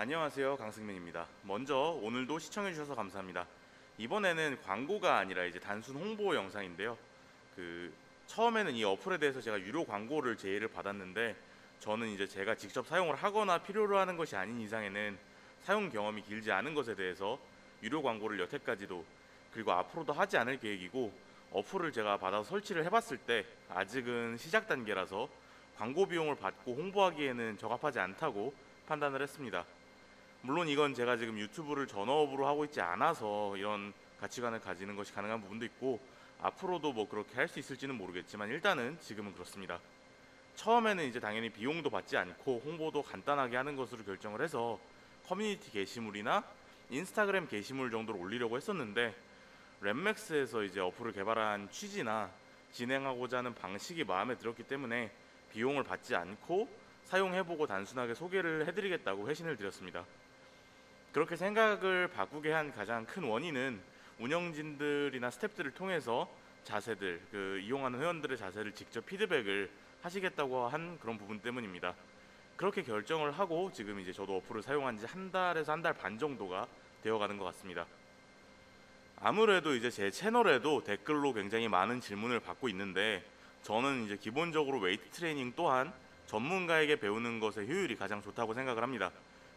안녕하세요, 강승민입니다. 먼저 오늘도 시청해주셔서 감사합니다. 이번에는 광고가 아니라 이제 단순 홍보 영상인데요. 처음에는 이 어플에 대해서 제가 유료 광고를 제의를 받았는데, 저는 이제 제가 직접 사용을 하거나 필요로 하는 것이 아닌 이상에는 사용 경험이 길지 않은 것에 대해서 유료 광고를 여태까지도 그리고 앞으로도 하지 않을 계획이고, 어플을 제가 받아서 설치를 해봤을 때 아직은 시작 단계라서 광고 비용을 받고 홍보하기에는 적합하지 않다고 판단을 했습니다. 물론 이건 제가 지금 유튜브를 전업으로 하고 있지 않아서 이런 가치관을 가지는 것이 가능한 부분도 있고, 앞으로도 뭐 그렇게 할 수 있을지는 모르겠지만 일단은 지금은 그렇습니다. 처음에는 이제 당연히 비용도 받지 않고 홍보도 간단하게 하는 것으로 결정을 해서 커뮤니티 게시물이나 인스타그램 게시물 정도로 올리려고 했었는데, 랩맥스에서 이제 어플을 개발한 취지나 진행하고자 하는 방식이 마음에 들었기 때문에 비용을 받지 않고 사용해보고 단순하게 소개를 해드리겠다고 회신을 드렸습니다. 그렇게 생각을 바꾸게 한 가장 큰 원인은 운영진들이나 스태프들을 통해서 자세들, 이용하는 회원들의 자세를 직접 피드백을 하시겠다고 한 그런 부분 때문입니다. 그렇게 결정을 하고 지금 이제 저도 어플을 사용한 지 한 달에서 한 달 반 정도가 되어가는 것 같습니다. 아무래도 이제 제 채널에도 댓글로 굉장히 많은 질문을 받고 있는데, 저는 이제 기본적으로 웨이트 트레이닝 또한 전문가에게 배우는 것의 효율이 가장 좋다고 생각을 합니다.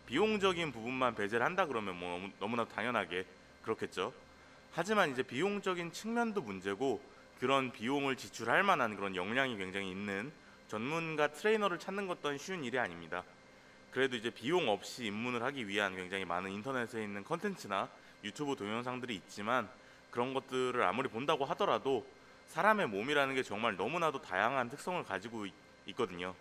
비용적인 부분만 배제를 한다 그러면 뭐 너무나도 당연하게 그렇겠죠. 하지만 이제 비용적인 측면도 문제고, 그런 비용을 지출할 만한 그런 역량이 굉장히 있는 전문가 트레이너를 찾는 것 또한 쉬운 일이 아닙니다. 그래도 이제 비용 없이 입문을 하기 위한 굉장히 많은 인터넷에 있는 컨텐츠나 유튜브 동영상들이 있지만, 그런 것들을 아무리 본다고 하더라도 사람의 몸이라는 게 정말 너무나도 다양한 특성을 가지고 있거든요.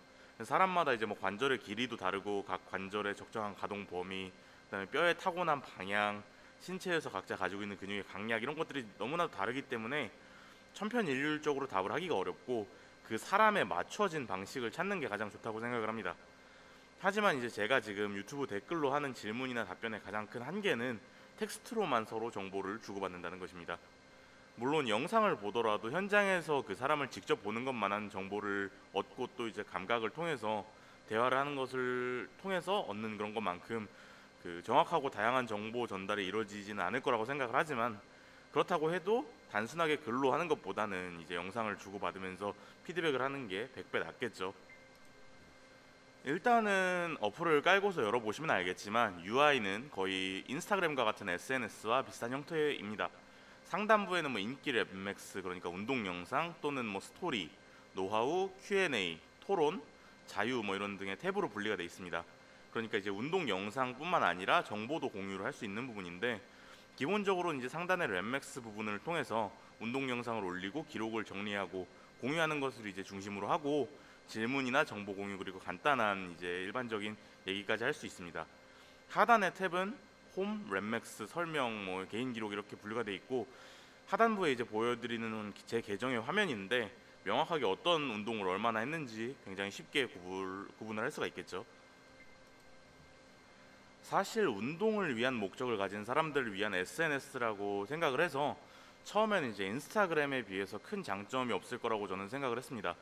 사람마다 이제 뭐 관절의 길이도 다르고, 각 관절의 적정한 가동 범위, 그다음에 뼈의 타고난 방향, 신체에서 각자 가지고 있는 근육의 강약, 이런 것들이 너무나도 다르기 때문에 천편일률적으로 답을 하기가 어렵고, 그 사람에 맞춰진 방식을 찾는 게 가장 좋다고 생각을 합니다. 하지만 이제 제가 지금 유튜브 댓글로 하는 질문이나 답변의 가장 큰 한계는 텍스트로만 서로 정보를 주고받는다는 것입니다. 물론 영상을 보더라도 현장에서 그 사람을 직접 보는 것만한 정보를 얻고, 또 이제 감각을 통해서 대화를 하는 것을 통해서 얻는 그런 것만큼 정확하고 다양한 정보 전달이 이루어지지는 않을 거라고 생각을 하지만, 그렇다고 해도 단순하게 글로 하는 것보다는 이제 영상을 주고받으면서 피드백을 하는 게 100배 낫겠죠. 일단은 어플을 깔고서 열어보시면 알겠지만, UI는 거의 인스타그램과 같은 SNS와 비슷한 형태입니다. 상단부에는 뭐 인기 랩맥스, 그러니까 운동 영상 또는 뭐 스토리, 노하우, Q&A, 토론, 자유 뭐 이런 등의 탭으로 분리가 되어 있습니다. 그러니까 이제 운동 영상뿐만 아니라 정보도 공유를 할 수 있는 부분인데, 기본적으로 이제 상단의 랩맥스 부분을 통해서 운동 영상을 올리고 기록을 정리하고 공유하는 것을 이제 중심으로 하고, 질문이나 정보 공유 그리고 간단한 이제 일반적인 얘기까지 할 수 있습니다. 하단의 탭은 홈, 랩맥스, 설명, 뭐 개인 기록 이렇게 분류가 되어 있고, 하단부에 이제 보여드리는 제 계정의 화면인데, 명확하게 어떤 운동을 얼마나 했는지 굉장히 쉽게 구분을 할 수가 있겠죠. 사실 운동을 위한 목적을 가진 사람들을 위한 SNS라고 생각을 해서 처음에는 이제 인스타그램에 비해서 큰 장점이 없을 거라고 저는 생각을 했습니다.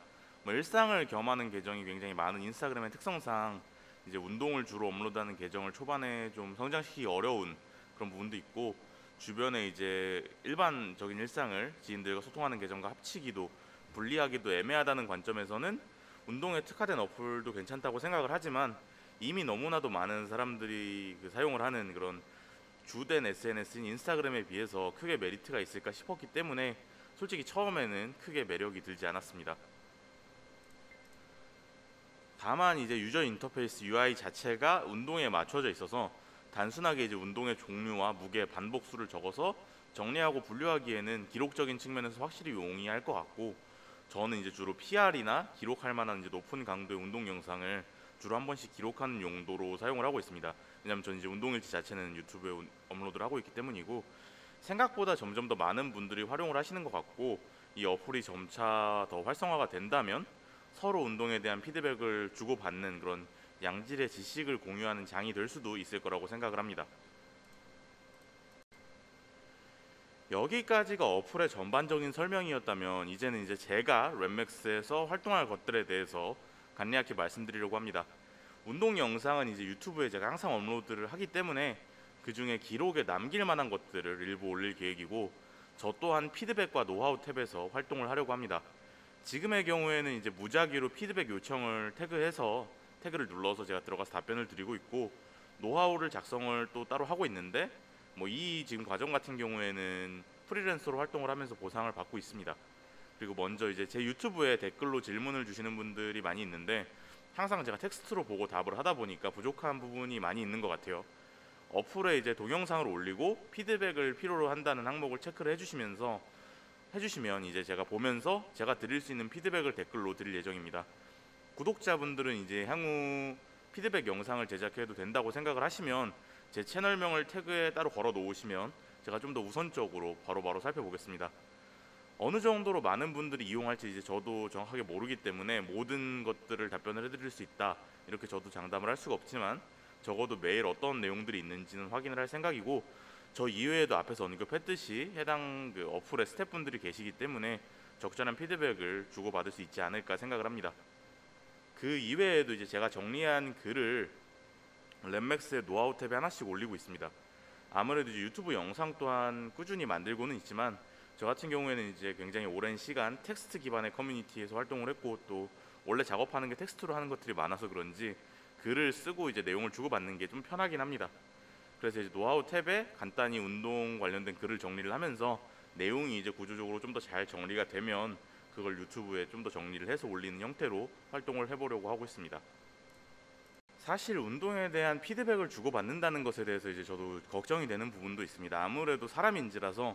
뭐 일상을 겸하는 계정이 굉장히 많은 인스타그램의 특성상 이제 운동을 주로 업로드하는 계정을 초반에 좀 성장시키기 어려운 그런 부분도 있고, 주변에 이제 일반적인 일상을 지인들과 소통하는 계정과 합치기도 분리하기도 애매하다는 관점에서는 운동에 특화된 어플도 괜찮다고 생각을 하지만, 이미 너무나도 많은 사람들이 사용을 하는 그런 주된 SNS인 인스타그램에 비해서 크게 메리트가 있을까 싶었기 때문에 솔직히 처음에는 크게 매력이 들지 않았습니다. 다만 이제 유저 인터페이스 UI 자체가 운동에 맞춰져 있어서 단순하게 이제 운동의 종류와 무게, 반복수를 적어서 정리하고 분류하기에는 기록적인 측면에서 확실히 용이할 것 같고, 저는 이제 주로 PR이나 기록할 만한 이제 높은 강도의 운동 영상을 주로 한 번씩 기록하는 용도로 사용을 하고 있습니다. 왜냐하면 저는 이제 운동일지 자체는 유튜브에 업로드를 하고 있기 때문이고, 생각보다 점점 더 많은 분들이 활용을 하시는 것 같고, 이 어플이 점차 더 활성화가 된다면 서로 운동에 대한 피드백을 주고받는 그런 양질의 지식을 공유하는 장이 될 수도 있을 거라고 생각을 합니다. 여기까지가 어플의 전반적인 설명이었다면, 이제는 이제 제가 랩맥스에서 활동할 것들에 대해서 간략히 말씀드리려고 합니다. 운동 영상은 이제 유튜브에 제가 항상 업로드를 하기 때문에 그 중에 기록에 남길 만한 것들을 일부 올릴 계획이고, 저 또한 피드백과 노하우 탭에서 활동을 하려고 합니다. 지금의 경우에는 이제 무작위로 피드백 요청을 태그해서 태그를 눌러서 제가 들어가서 답변을 드리고 있고, 노하우를 작성을 또 따로 하고 있는데, 뭐 이 지금 과정 같은 경우에는 프리랜서로 활동을 하면서 보상을 받고 있습니다. 그리고 먼저 이제 제 유튜브에 댓글로 질문을 주시는 분들이 많이 있는데, 항상 제가 텍스트로 보고 답을 하다 보니까 부족한 부분이 많이 있는 것 같아요. 어플에 이제 동영상을 올리고 피드백을 필요로 한다는 항목을 체크를 해주시면 이제 제가 보면서 제가 드릴 수 있는 피드백을 댓글로 드릴 예정입니다. 구독자분들은 이제 향후 피드백 영상을 제작해도 된다고 생각을 하시면 제 채널명을 태그에 따로 걸어 놓으시면 제가 좀 더 우선적으로 바로바로 살펴보겠습니다. 어느 정도로 많은 분들이 이용할지 이제 저도 정확하게 모르기 때문에 모든 것들을 답변을 해드릴 수 있다, 이렇게 저도 장담을 할 수가 없지만, 적어도 매일 어떤 내용들이 있는지는 확인을 할 생각이고, 저 이외에도 앞에서 언급했듯이 해당 그 어플의 스태프분들이 계시기 때문에 적절한 피드백을 주고받을 수 있지 않을까 생각을 합니다. 그 이외에도 이제 제가 정리한 글을 랩맥스의 노하우 탭에 하나씩 올리고 있습니다. 아무래도 이제 유튜브 영상 또한 꾸준히 만들고는 있지만, 저 같은 경우에는 이제 굉장히 오랜 시간 텍스트 기반의 커뮤니티에서 활동을 했고, 또 원래 작업하는 게 텍스트로 하는 것들이 많아서 그런지 글을 쓰고 이제 내용을 주고받는 게 좀 편하긴 합니다. 그래서 이제 노하우 탭에 간단히 운동 관련된 글을 정리를 하면서 내용이 이제 구조적으로 좀 더 잘 정리가 되면 그걸 유튜브에 좀 더 정리를 해서 올리는 형태로 활동을 해보려고 하고 있습니다. 사실 운동에 대한 피드백을 주고받는다는 것에 대해서 이제 저도 걱정이 되는 부분도 있습니다. 아무래도 사람인지라서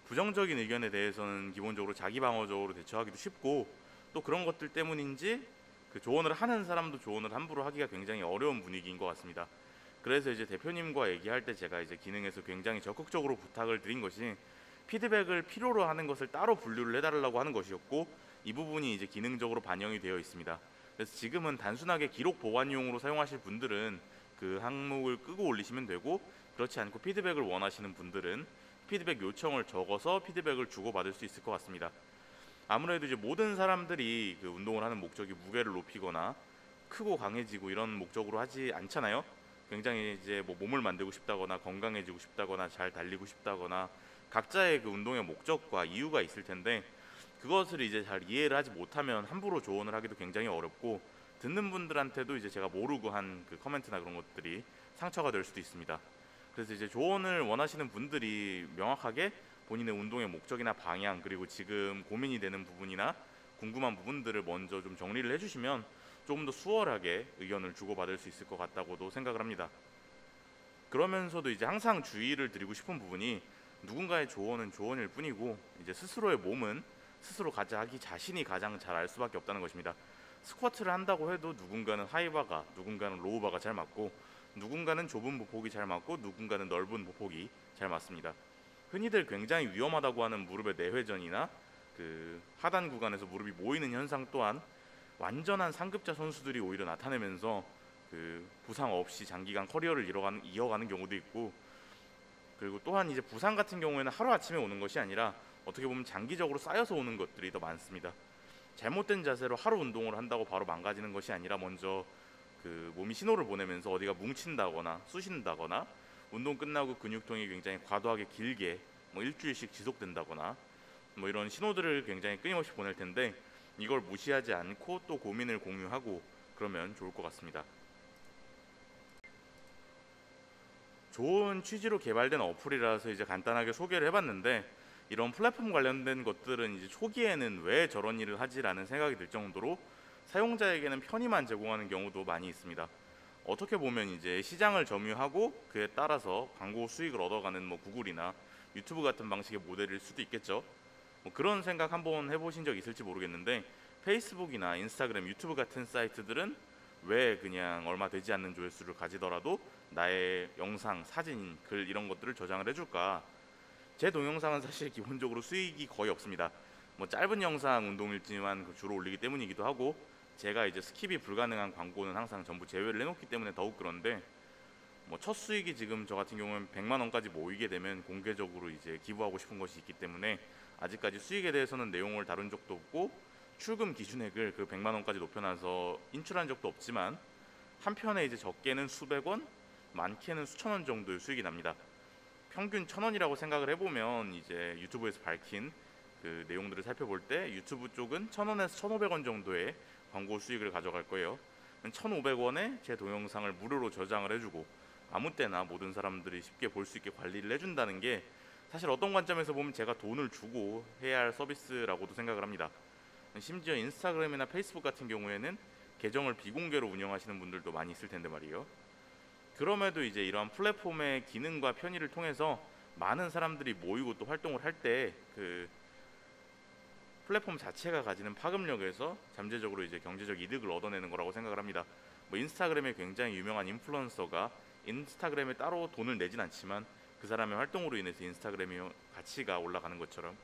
부정적인 의견에 대해서는 기본적으로 자기 방어적으로 대처하기도 쉽고, 또 그런 것들 때문인지 그 조언을 하는 사람도 조언을 함부로 하기가 굉장히 어려운 분위기인 것 같습니다. 그래서 이제 대표님과 얘기할 때 제가 이제 기능에서 굉장히 적극적으로 부탁을 드린 것이 피드백을 필요로 하는 것을 따로 분류를 해달라고 하는 것이었고, 이 부분이 이제 기능적으로 반영이 되어 있습니다. 그래서 지금은 단순하게 기록 보관용으로 사용하실 분들은 그 항목을 끄고 올리시면 되고, 그렇지 않고 피드백을 원하시는 분들은 피드백 요청을 적어서 피드백을 주고받을 수 있을 것 같습니다. 아무래도 이제 모든 사람들이 그 운동을 하는 목적이 무게를 높이거나 크고 강해지고 이런 목적으로 하지 않잖아요. 굉장히 이제 뭐 몸을 만들고 싶다거나 건강해지고 싶다거나 잘 달리고 싶다거나 각자의 그 운동의 목적과 이유가 있을 텐데, 그것을 이제 잘 이해를 하지 못하면 함부로 조언을 하기도 굉장히 어렵고, 듣는 분들한테도 이제 제가 모르고 한 그 커멘트나 그런 것들이 상처가 될 수도 있습니다. 그래서 이제 조언을 원하시는 분들이 명확하게 본인의 운동의 목적이나 방향, 그리고 지금 고민이 되는 부분이나 궁금한 부분들을 먼저 좀 정리를 해주시면 조금 더 수월하게 의견을 주고받을 수 있을 것 같다고도 생각을 합니다. 그러면서도 이제 항상 주의를 드리고 싶은 부분이, 누군가의 조언은 조언일 뿐이고 이제 스스로의 몸은 스스로 자기 자신이 가장 잘 알 수밖에 없다는 것입니다. 스쿼트를 한다고 해도 누군가는 하이바가, 누군가는 로우바가 잘 맞고, 누군가는 좁은 보폭이 잘 맞고, 누군가는 넓은 보폭이 잘 맞습니다. 흔히들 굉장히 위험하다고 하는 무릎의 내회전이나 그 하단 구간에서 무릎이 모이는 현상 또한 완전한 상급자 선수들이 오히려 나타내면서 그 부상 없이 장기간 커리어를 이어가는 경우도 있고, 그리고 또한 이제 부상 같은 경우에는 하루아침에 오는 것이 아니라 어떻게 보면 장기적으로 쌓여서 오는 것들이 더 많습니다. 잘못된 자세로 하루 운동을 한다고 바로 망가지는 것이 아니라, 먼저 그 몸이 신호를 보내면서 어디가 뭉친다거나 쑤신다거나, 운동 끝나고 근육통이 굉장히 과도하게 길게 뭐 일주일씩 지속된다거나, 뭐 이런 신호들을 굉장히 끊임없이 보낼 텐데, 이걸 무시하지 않고 또 고민을 공유하고 그러면 좋을 것 같습니다. 좋은 취지로 개발된 어플이라서 이제 간단하게 소개를 해봤는데, 이런 플랫폼 관련된 것들은 이제 초기에는 왜 저런 일을 하지라는 생각이 들 정도로 사용자에게는 편의만 제공하는 경우도 많이 있습니다. 어떻게 보면 이제 시장을 점유하고 그에 따라서 광고 수익을 얻어가는 뭐 구글이나 유튜브 같은 방식의 모델일 수도 있겠죠. 뭐 그런 생각 한번 해보신 적 있을지 모르겠는데, 페이스북이나 인스타그램, 유튜브 같은 사이트들은 왜 그냥 얼마 되지 않는 조회수를 가지더라도 나의 영상, 사진, 글 이런 것들을 저장을 해줄까? 제 동영상은 사실 기본적으로 수익이 거의 없습니다. 뭐 짧은 영상 운동일지만 주로 올리기 때문이기도 하고, 제가 이제 스킵이 불가능한 광고는 항상 전부 제외를 해놓기 때문에 더욱 그런데, 뭐 첫 수익이 지금 저 같은 경우는 100만 원까지 모이게 되면 공개적으로 이제 기부하고 싶은 것이 있기 때문에 아직까지 수익에 대해서는 내용을 다룬 적도 없고, 출금 기준액을 그 100만 원까지 높여놔서 인출한 적도 없지만, 한 편에 이제 적게는 수백 원, 많게는 수천 원 정도의 수익이 납니다. 평균 1,000원이라고 생각을 해보면 이제 유튜브에서 밝힌 그 내용들을 살펴볼 때 유튜브 쪽은 1,000원에서 1,500원 정도의 광고 수익을 가져갈 거예요. 1,500원에 제 동영상을 무료로 저장을 해주고 아무 때나 모든 사람들이 쉽게 볼 수 있게 관리를 해준다는 게 사실 어떤 관점에서 보면 제가 돈을 주고 해야 할 서비스라고도 생각을 합니다. 심지어 인스타그램이나 페이스북 같은 경우에는 계정을 비공개로 운영하시는 분들도 많이 있을 텐데 말이에요. 그럼에도 이제 이러한 플랫폼의 기능과 편의를 통해서 많은 사람들이 모이고 또 활동을 할 때 그 플랫폼 자체가 가지는 파급력에서 잠재적으로 이제 경제적 이득을 얻어내는 거라고 생각을 합니다. 뭐 인스타그램에 굉장히 유명한 인플루언서가 인스타그램에 따로 돈을 내진 않지만 그 사람의 활동으로 인해서 인스타그램의 가치가 올라가는 것처럼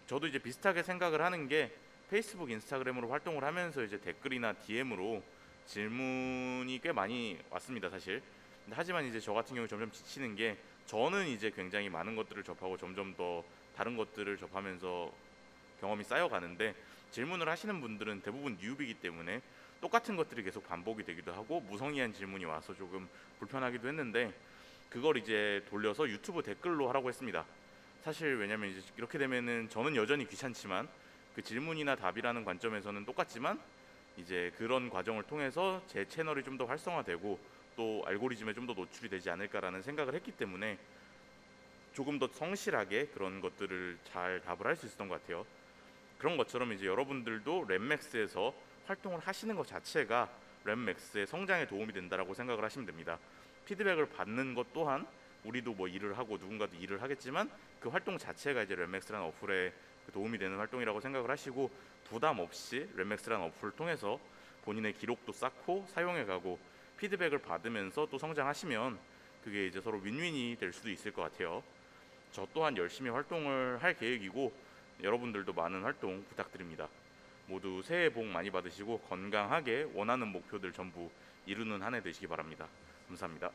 저도 이제 비슷하게 생각을 하는 게 페이스북, 인스타그램으로 활동을 하면서 이제 댓글이나 DM으로 질문이 꽤 많이 왔습니다, 사실. 하지만 이제 저 같은 경우 점점 지치는 게 저는 이제 굉장히 많은 것들을 접하고 점점 더 다른 것들을 접하면서 경험이 쌓여가는데 질문을 하시는 분들은 대부분 뉴비이기 때문에 똑같은 것들이 계속 반복이 되기도 하고 무성의한 질문이 와서 조금 불편하기도 했는데 그걸 이제 돌려서 유튜브 댓글로 하라고 했습니다. 사실 왜냐면 이제 이렇게 되면은 저는 여전히 귀찮지만 그 질문이나 답이라는 관점에서는 똑같지만 이제 그런 과정을 통해서 제 채널이 좀 더 활성화되고 또 알고리즘에 좀 더 노출이 되지 않을까라는 생각을 했기 때문에 조금 더 성실하게 그런 것들을 잘 답을 할 수 있었던 것 같아요. 그런 것처럼 이제 여러분들도 랩맥스에서 활동을 하시는 것 자체가 랩맥스의 성장에 도움이 된다라고 생각을 하시면 됩니다. 피드백을 받는 것 또한 우리도 뭐 일을 하고 누군가도 일을 하겠지만 그 활동 자체가 이제 랩맥스라는 어플에 도움이 되는 활동이라고 생각을 하시고 부담 없이 랩맥스라는 어플을 통해서 본인의 기록도 쌓고 사용해가고 피드백을 받으면서 또 성장하시면 그게 이제 서로 윈윈이 될 수도 있을 것 같아요. 저 또한 열심히 활동을 할 계획이고 여러분들도 많은 활동 부탁드립니다. 모두 새해 복 많이 받으시고 건강하게 원하는 목표들 전부 이루는 한 해 되시기 바랍니다. 감사합니다.